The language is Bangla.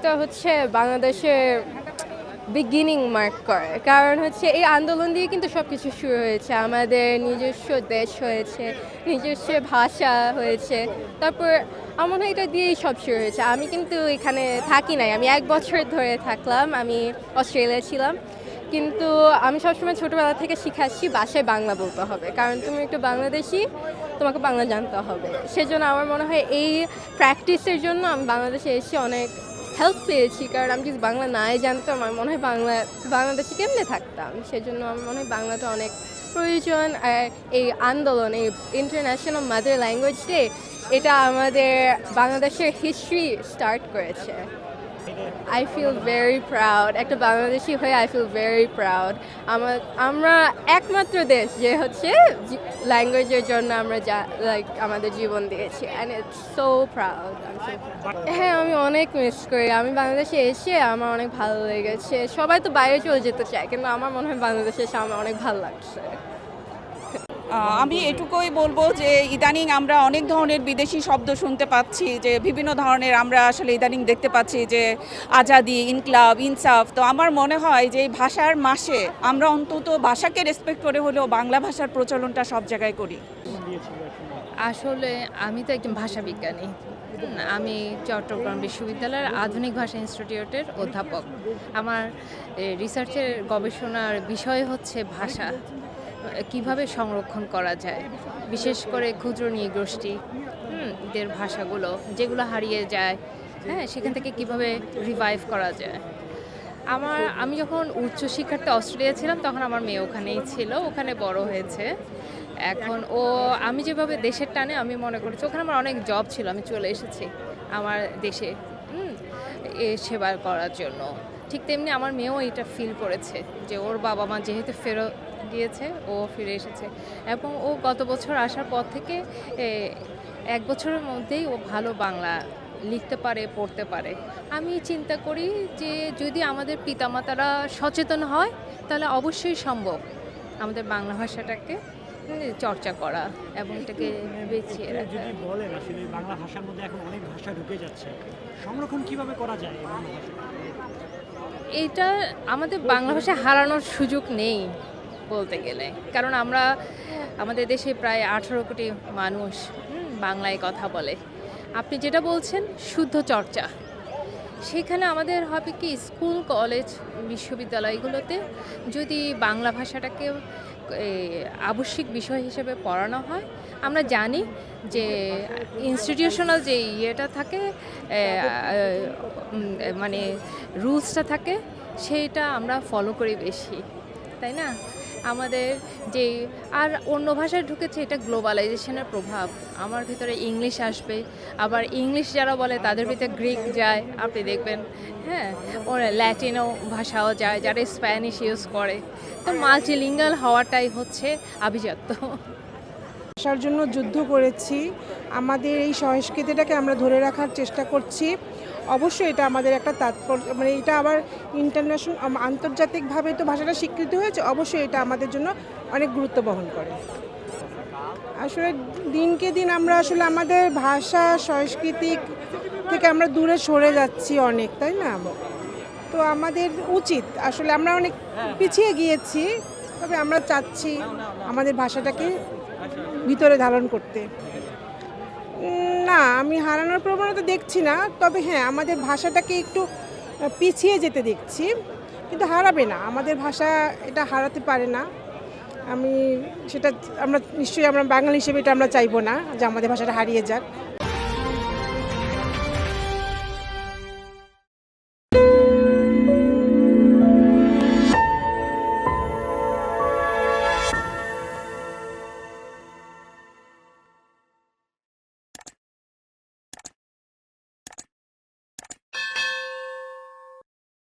এটা হচ্ছে বাংলাদেশের বিগিনিং মার্ক করে, কারণ হচ্ছে এই আন্দোলন দিয়ে কিন্তু সব কিছু শুরু হয়েছে। আমাদের নিজস্ব দেশ হয়েছে, নিজস্ব ভাষা হয়েছে, তারপর আমার মনে হয় এটা দিয়েই সব শুরু হয়েছে। আমি কিন্তু এখানে থাকি নাই, আমি 1 বছর ধরে থাকলাম, আমি অস্ট্রেলিয়া ছিলাম। কিন্তু আমি সবসময় ছোটোবেলা থেকে শিখে আসছি বাসায় বাংলা বলতে হবে, কারণ তুমি একটু বাংলাদেশি, তোমাকে বাংলা জানতে হবে। সেজন্য আমার মনে হয় এই প্র্যাকটিসের জন্য আমি বাংলাদেশে এসে অনেক হেল্প পেয়েছি, কারণ আমি যদি বাংলা নাই জানতাম আমার মনে হয় বাংলাদেশে কেমনে থাকতাম। সেজন্য আমার মনে হয় বাংলাটা অনেক প্রয়োজন। আর এই আন্দোলন, এই ইন্টারন্যাশনাল মাদার ল্যাঙ্গুয়েজ ডে, এটা আমাদের বাংলাদেশের হিস্ট্রি স্টার্ট করেছে। আই ফিল ভেরি প্রাউড, একটা বাংলাদেশি হয়ে আই ফিল ভেরি প্রাউড। আমরা একমাত্র দেশ যে হচ্ছে ল্যাঙ্গুয়েজের জন্য আমরা আমাদের জীবন দিয়েছি, অ্যান্ড ইটস সো প্রাউড। হ্যাঁ, আমি অনেক মিস করি। আমি বাংলাদেশে এসে আমার অনেক ভালো লেগেছে। সবাই তো বাইরে চলে যেতে চায়, কিন্তু আমার মনে হয় বাংলাদেশে এসে আমার অনেক ভালো লাগছে। আমি এটুকুই বলবো যে ইদানিং আমরা অনেক ধরনের বিদেশি শব্দ শুনতে পাচ্ছি, যে বিভিন্ন ধরনের আমরা আসলে ইদানিং দেখতে পাচ্ছি যে আজাদি, ইনকলাব, ইনসাফ। তো আমার মনে হয় যে এই ভাষার মাসে আমরা অন্তত ভাষাকে রেসপেক্ট করে হলেও বাংলা ভাষার প্রচলনটা সব জায়গায় করি। আসলে আমি তো একজন ভাষাবিজ্ঞানী। আমি চট্টগ্রাম বিশ্ববিদ্যালয়ের আধুনিক ভাষা ইনস্টিটিউটের অধ্যাপক। আমার রিসার্চের গবেষণার বিষয় হচ্ছে ভাষা কিভাবে সংরক্ষণ করা যায়, বিশেষ করে ক্ষুদ্র নৃগোষ্ঠী দের ভাষাগুলো যেগুলো হারিয়ে যায়, হ্যাঁ, সেখান থেকে কিভাবে রিভাইভ করা যায়। আমি যখন উচ্চশিক্ষার্থী অস্ট্রেলিয়া ছিলাম তখন আমার মেয়ে ওখানেই ছিল, ওখানে বড় হয়েছে। এখন আমি যেভাবে দেশের টানে আমি মনে করছি ওখানে আমার অনেক জব ছিল, আমি চলে এসেছি আমার দেশে সেবা করার জন্য। ঠিক তেমনি আমার মেয়েও এটা ফিল করেছে যে ওর বাবা মা যেহেতু ফেরত গিয়েছে, ও ফিরে এসেছে, এবং ও গত বছর আসার পর থেকে 1 বছরের মধ্যেই ও ভালো বাংলা লিখতে পারে, পড়তে পারে। আমি চিন্তা করি যে যদি আমাদের পিতামাতারা সচেতন হয় তাহলে অবশ্যই সম্ভব আমাদের বাংলা ভাষাটাকে চর্চা করা এবং এটাকে বেঁচিয়ে রাখা। যদি বলেন আসলে বাংলা ভাষার মধ্যে এখন অনেক ভাষা ঢুকে যাচ্ছে, সংরক্ষণ কিভাবে করা যায় বাংলা ভাষা? এইটা আমাদের বাংলা ভাষা হারানোর সুযোগ নেই বলতে গেলে, কারণ আমাদের দেশে প্রায় 18 কোটি মানুষ বাংলায় কথা বলে। আপনি যেটা বলছেন শুদ্ধ চর্চা, সেখানে আমাদের হবে কি স্কুল, কলেজ, বিশ্ববিদ্যালয়গুলোতে যদি বাংলা ভাষাটাকে আবশ্যিক বিষয় হিসেবে পড়ানো হয়। আমরা জানি যে ইনস্টিটিউশনাল যে ইয়েটা থাকে, মানে রুলসটা থাকে, সেইটা আমরা ফলো করি বেশি, তাই না? আমাদের যে আর অন্য ভাষায় ঢুকেছে, এটা গ্লোবালাইজেশনের প্রভাব। আমার ভিতরে ইংলিশ আসবে, আবার ইংলিশ যারা বলে তাদের ভিতরে গ্রিক যায়, আপনি দেখবেন, হ্যাঁ, ওরা ল্যাটিনো ভাষাও যায়, যারা স্প্যানিশ ইউজ করে। তো মাল্টিলিঙ্গাল হওয়াটাই হচ্ছে আভিজাত্য। ভাষার জন্য যুদ্ধ করেছি, আমাদের এই সংস্কৃতিটাকে আমরা ধরে রাখার চেষ্টা করছি। অবশ্যই এটা আমাদের একটা তাৎপর্য, মানে এটা আবার ইন্টারন্যাশনাল, আন্তর্জাতিকভাবে তো ভাষাটা স্বীকৃতি হয়েছে, অবশ্যই এটা আমাদের জন্য অনেক গুরুত্ব বহন করে। আসলে দিনকে দিন আমরা আসলে আমাদের ভাষা সংস্কৃতি থেকে আমরা দূরে সরে যাচ্ছি অনেক, তাই না? তো আমাদের উচিত, আসলে আমরা অনেক পিছিয়ে গিয়েছি, তবে আমরা চাচ্ছি আমাদের ভাষাটাকে ভিতরে ধারণ করতে। না, আমি হারানোর প্রবণতা দেখছি না, তবে হ্যাঁ, আমাদের ভাষাটাকে একটু পিছিয়ে যেতে দেখছি, কিন্তু হারাবে না আমাদের ভাষা, এটা হারাতে পারে না। আমরা নিশ্চয়ই আমরা বাঙালি হিসেবে এটা আমরা চাইবো না যে আমাদের ভাষাটা হারিয়ে যাক।